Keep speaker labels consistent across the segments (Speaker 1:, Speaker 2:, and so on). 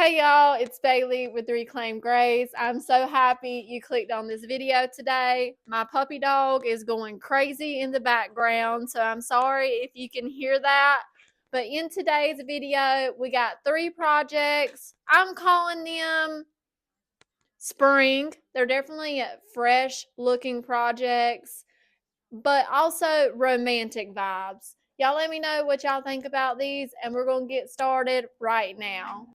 Speaker 1: Hey y'all, it's Bailey with Reclaim Grace. I'm so happy you clicked on this video today. My puppy dog is going crazy in the background, so I'm sorry if you can hear that. But in today's video, we got 3 projects. I'm calling them spring. They're definitely fresh looking projects, but also romantic vibes. Y'all let me know what y'all think about these, and we're going to get started right now.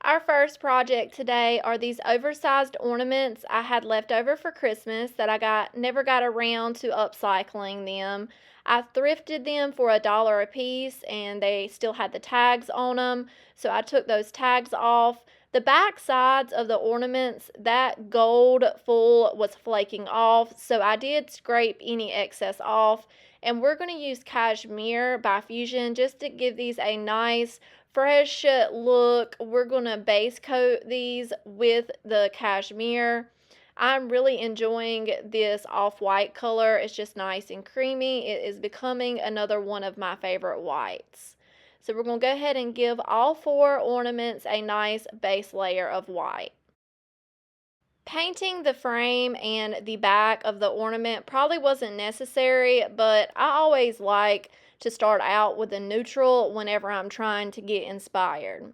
Speaker 1: Our first project today are these oversized ornaments I had left over for Christmas that I never got around to upcycling them. I thrifted them for $1 a piece and they still had the tags on them, so I took those tags off. The back sides of the ornaments, that gold full was flaking off, so I did scrape any excess off, and we're going to use Cashmere by Fusion just to give these a nice fresh look. We're gonna base coat these with the cashmere. I'm really enjoying this off-white color. It's just nice and creamy. It is becoming another one of my favorite whites. So we're gonna go ahead and give all 4 ornaments a nice base layer of white. Painting the frame and the back of the ornament probably wasn't necessary, but I always like to start out with a neutral whenever I'm trying to get inspired.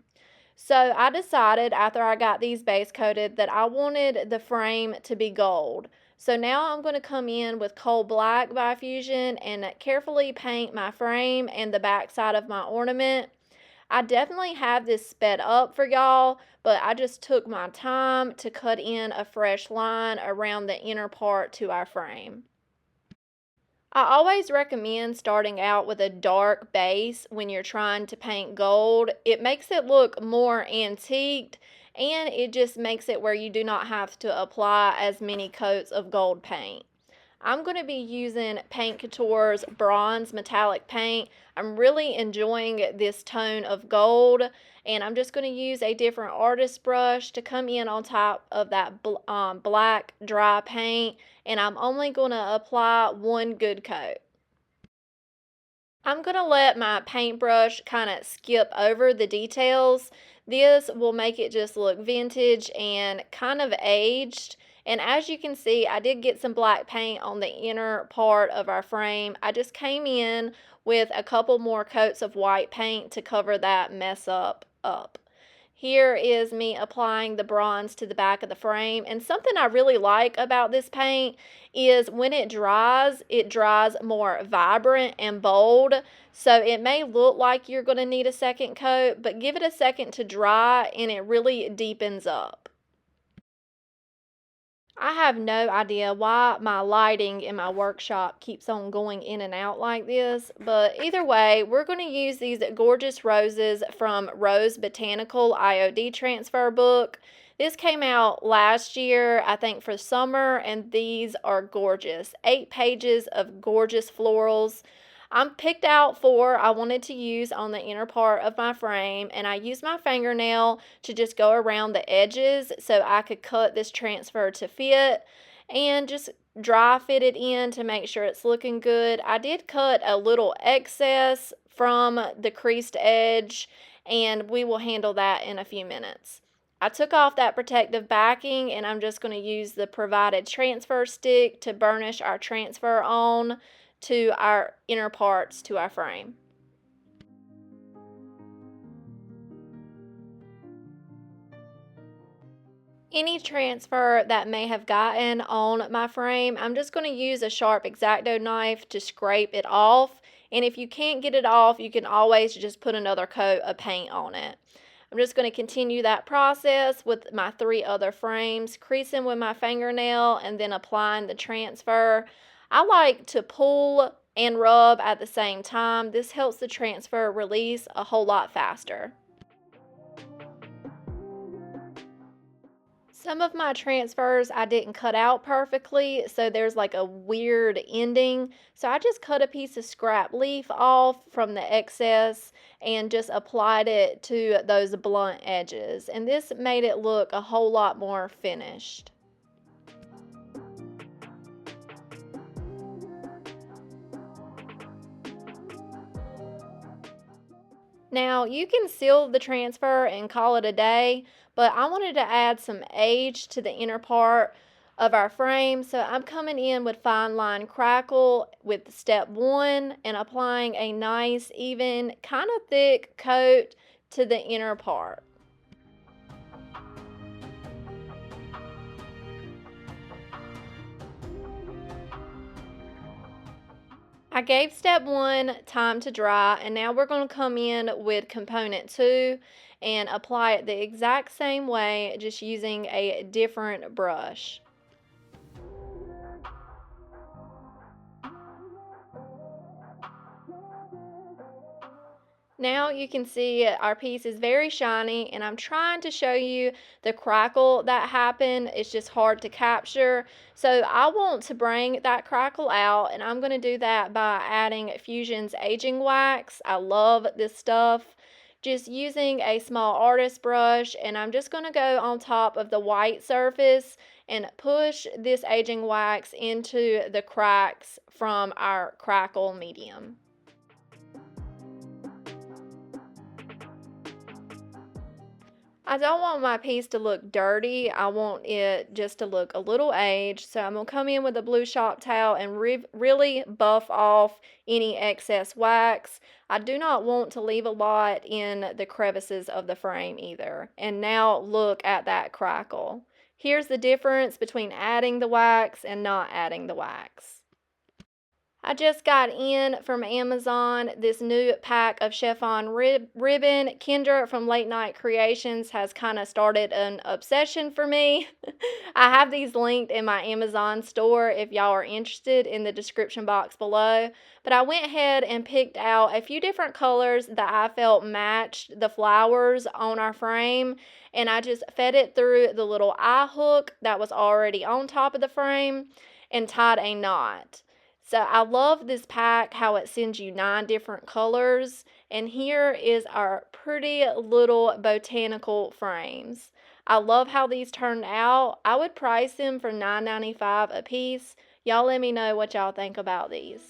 Speaker 1: So I decided after I got these base coated that I wanted the frame to be gold. So now I'm going to come in with Coal Black by Fusion and carefully paint my frame and the back side of my ornament. I definitely have this sped up for y'all, but I just took my time to cut in a fresh line around the inner part to our frame. I always recommend starting out with a dark base when you're trying to paint gold. It makes it look more antiqued, and it just makes it where you do not have to apply as many coats of gold paint. I'm going to be using Paint Couture's bronze metallic paint. I'm really enjoying this tone of gold, and I'm just going to use a different artist brush to come in on top of that black dry paint, and I'm only going to apply one good coat. I'm going to let my paintbrush kind of skip over the details. This will make it just look vintage and kind of aged. And as you can see, I did get some black paint on the inner part of our frame. I just came in with a couple more coats of white paint to cover that mess up. Here is me applying the bronze to the back of the frame, and something I really like about this paint is when it dries more vibrant and bold, so it may look like you're going to need a second coat, but give it a second to dry and it really deepens up. I have no idea why my lighting in my workshop keeps on going in and out like this, but either way, we're going to use these gorgeous roses from Rose Botanical IOD transfer book. This came out last year, I think for summer, and these are gorgeous. 8 pages of gorgeous florals. I picked out 4 I wanted to use on the inner part of my frame, and I used my fingernail to just go around the edges so I could cut this transfer to fit and just dry fit it in to make sure it's looking good. I did cut a little excess from the creased edge, and we will handle that in a few minutes. I took off that protective backing, and I'm just going to use the provided transfer stick to burnish our transfer on to our inner parts to our frame. Any transfer that may have gotten on my frame, I'm just going to use a sharp X-Acto knife to scrape it off, and if you can't get it off, you can always just put another coat of paint on it. I'm just going to continue that process with my 3 other frames, creasing with my fingernail and then applying the transfer. I like to pull and rub at the same time. This helps the transfer release a whole lot faster. Some of my transfers I didn't cut out perfectly, so there's like a weird ending. So I just cut a piece of scrap leaf off from the excess and just applied it to those blunt edges. And this made it look a whole lot more finished. Now, you can seal the transfer and call it a day, but I wanted to add some age to the inner part of our frame, so I'm coming in with fine line crackle with step 1 and applying a nice, even, kind of thick coat to the inner part. I gave step 1 time to dry, and now we're going to come in with component 2 and apply it the exact same way, just using a different brush. Now you can see our piece is very shiny, and I'm trying to show you the crackle that happened. It's just hard to capture. So I want to bring that crackle out, and I'm going to do that by adding Fusion's aging wax. I love this stuff. Just using a small artist brush, and I'm just going to go on top of the white surface and push this aging wax into the cracks from our crackle medium. I don't want my piece to look dirty. I want it just to look a little aged. So I'm going to come in with a blue shop towel and really buff off any excess wax. I do not want to leave a lot in the crevices of the frame either. And now look at that crackle. Here's the difference between adding the wax and not adding the wax. I just got in from Amazon this new pack of chiffon ribbon. Kendra from Late Night Creations has kind of started an obsession for me. I have these linked in my Amazon store if y'all are interested, in the description box below. But I went ahead and picked out a few different colors that I felt matched the flowers on our frame. And I just fed it through the little eye hook that was already on top of the frame and tied a knot. So I love this pack, how it sends you 9 different colors. And here is our pretty little botanical frames. I love how these turned out. I would price them for $9.95 a piece. Y'all let me know what y'all think about these.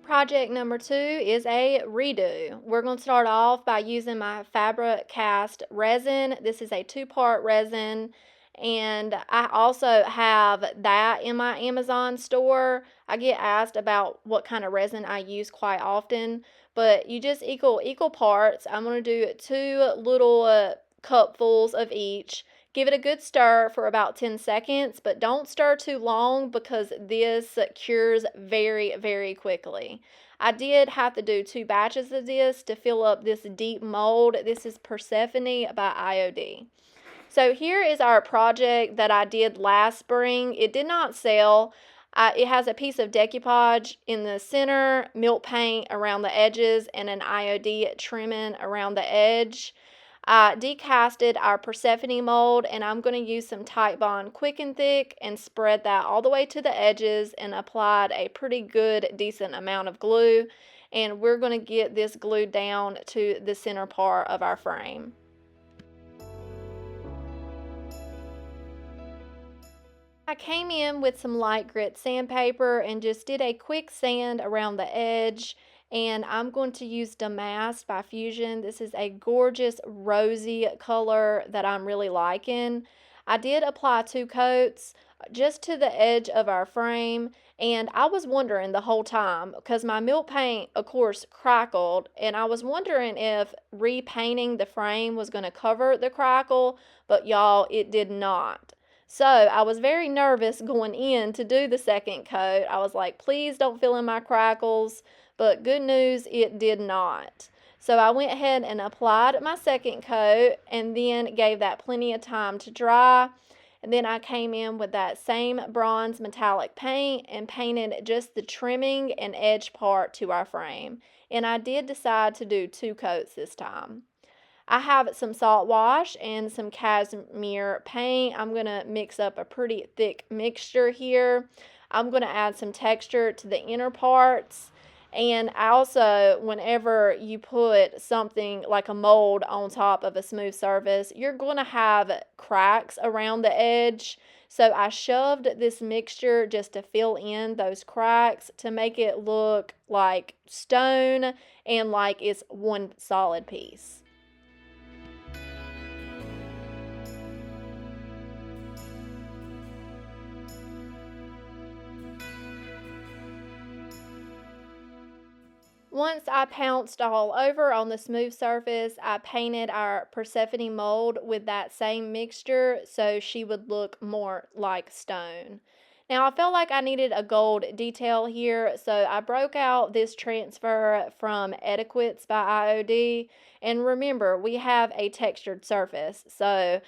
Speaker 1: Project number 2 is a redo. We're going to start off by using my Fabric Cast resin. This is a 2-part resin, and I also have that in my Amazon store. I get asked about what kind of resin I use quite often, but you just equal parts. I'm going to do 2 little cupfuls of each. Give it a good stir for about 10 seconds, but don't stir too long because this cures very, very quickly. I did have to do 2 batches of this to fill up this deep mold. This is Persephone by IOD. So here is our project that I did last spring. It did not sell. It has a piece of decoupage in the center, milk paint around the edges, and an IOD trimming around the edge. I decasted our Persephone mold, and I'm going to use some Titebond Quick and Thick and spread that all the way to the edges and applied a pretty good, decent amount of glue. And we're going to get this glued down to the center part of our frame. I came in with some light grit sandpaper and just did a quick sand around the edge. And I'm going to use Damask by Fusion. This is a gorgeous rosy color that I'm really liking. I did apply 2 coats just to the edge of our frame, and I was wondering the whole time, because my milk paint, of course, crackled, and I was wondering if repainting the frame was going to cover the crackle, but y'all, it did not. So I was very nervous going in to do the second coat. I was like, please don't fill in my crackles. But good news, it did not. So I went ahead and applied my second coat and then gave that plenty of time to dry. And then I came in with that same bronze metallic paint and painted just the trimming and edge part to our frame. And I did decide to do 2 coats this time. I have some salt wash and some cashmere paint. I'm going to mix up a pretty thick mixture here. I'm going to add some texture to the inner parts. And also, whenever you put something like a mold on top of a smooth surface, you're going to have cracks around the edge. So I shoved this mixture just to fill in those cracks to make it look like stone and like it's one solid piece. Once I pounced all over on the smooth surface, I painted our Persephone mold with that same mixture so she would look more like stone. Now I felt like I needed a gold detail here, so I broke out this transfer from Etiquettes by IOD. And remember, we have a textured surface, so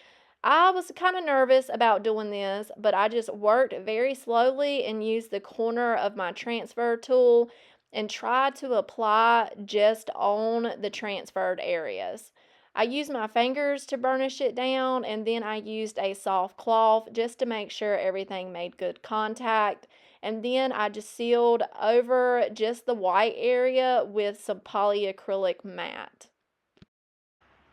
Speaker 1: I was kind of nervous about doing this, but I just worked very slowly and used the corner of my transfer tool and try to apply just on the transferred areas. I used my fingers to burnish it down, and then I used a soft cloth just to make sure everything made good contact. And then I just sealed over just the white area with some polyacrylic matte.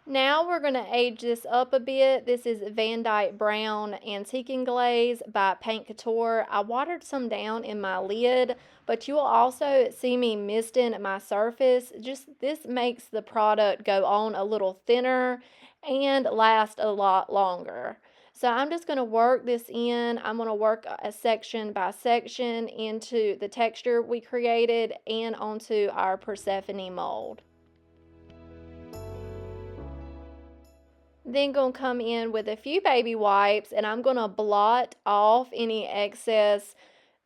Speaker 1: Now we're going to age this up a bit. This is Van Dyke Brown Antiquing Glaze by Paint Couture. I watered some down in my lid, but you will also see me misting my surface. Just this makes the product go on a little thinner and last a lot longer. So I'm just going to work this in. I'm going to work a section by section into the texture we created and onto our Persephone mold. Then gonna come in with a few baby wipes and I'm gonna blot off any excess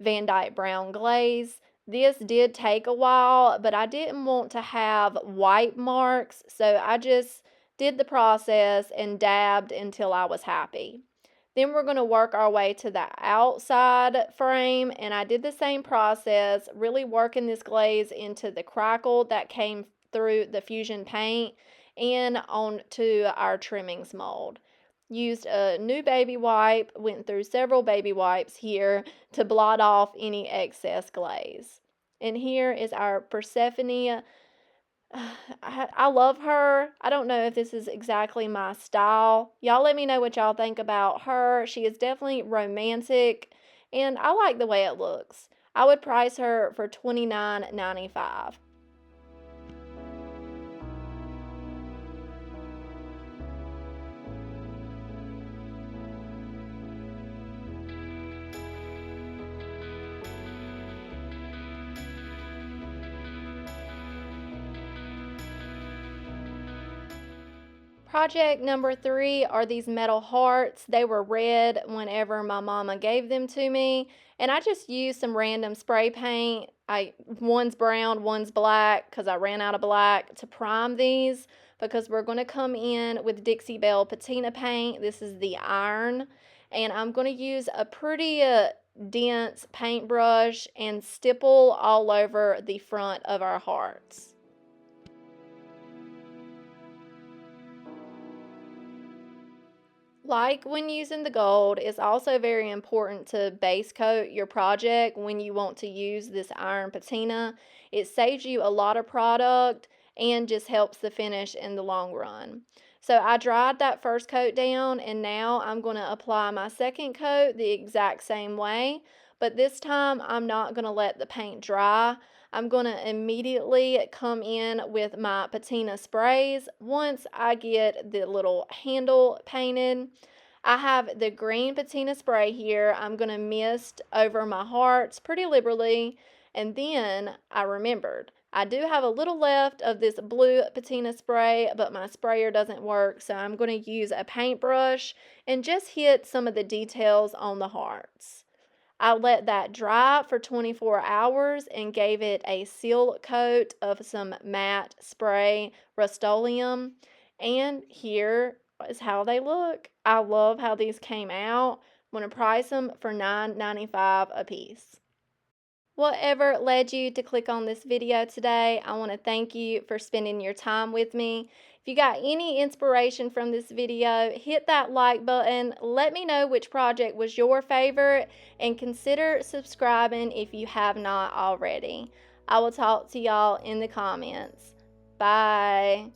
Speaker 1: Van Dyke Brown glaze. This did take a while, but I didn't want to have wipe marks, so I just did the process and dabbed until I was happy. Then we're going to work our way to the outside frame, and I did the same process, really working this glaze into the crackle that came through the fusion paint and onto our trimmings mold. Used a new baby wipe, went through several baby wipes here to blot off any excess glaze. And here is our Persephone. I love her. I don't know if this is exactly my style. Y'all let me know what y'all think about her. She is definitely romantic, and I like the way it looks. I would price her for $29.95. Project number 3 are these metal hearts. They were red whenever my mama gave them to me, and I just used some random spray paint. One's brown, one's black, because I ran out of black, to prime these, because we're going to come in with Dixie Belle patina paint. This is the iron, and I'm going to use a pretty dense paintbrush and stipple all over the front of our hearts. Like when using the gold, it's also very important to base coat your project when you want to use this iron patina. It saves you a lot of product and just helps the finish in the long run. So I dried that first coat down, and now I'm going to apply my second coat the exact same way, but this time I'm not going to let the paint dry. I'm going to immediately come in with my patina sprays once I get the little handle painted. I have the green patina spray here. I'm going to mist over my hearts pretty liberally, and then I remembered I do have a little left of this blue patina spray, but my sprayer doesn't work, so I'm going to use a paintbrush and just hit some of the details on the hearts. I let that dry for 24 hours and gave it a seal coat of some matte spray Rust-Oleum. And here is how they look. I love how these came out. I'm going to price them for $9.95 a piece. Whatever led you to click on this video today, I want to thank you for spending your time with me. If you got any inspiration from this video, hit that like button. Let me know which project was your favorite, and consider subscribing if you have not already. I will talk to y'all in the comments. Bye.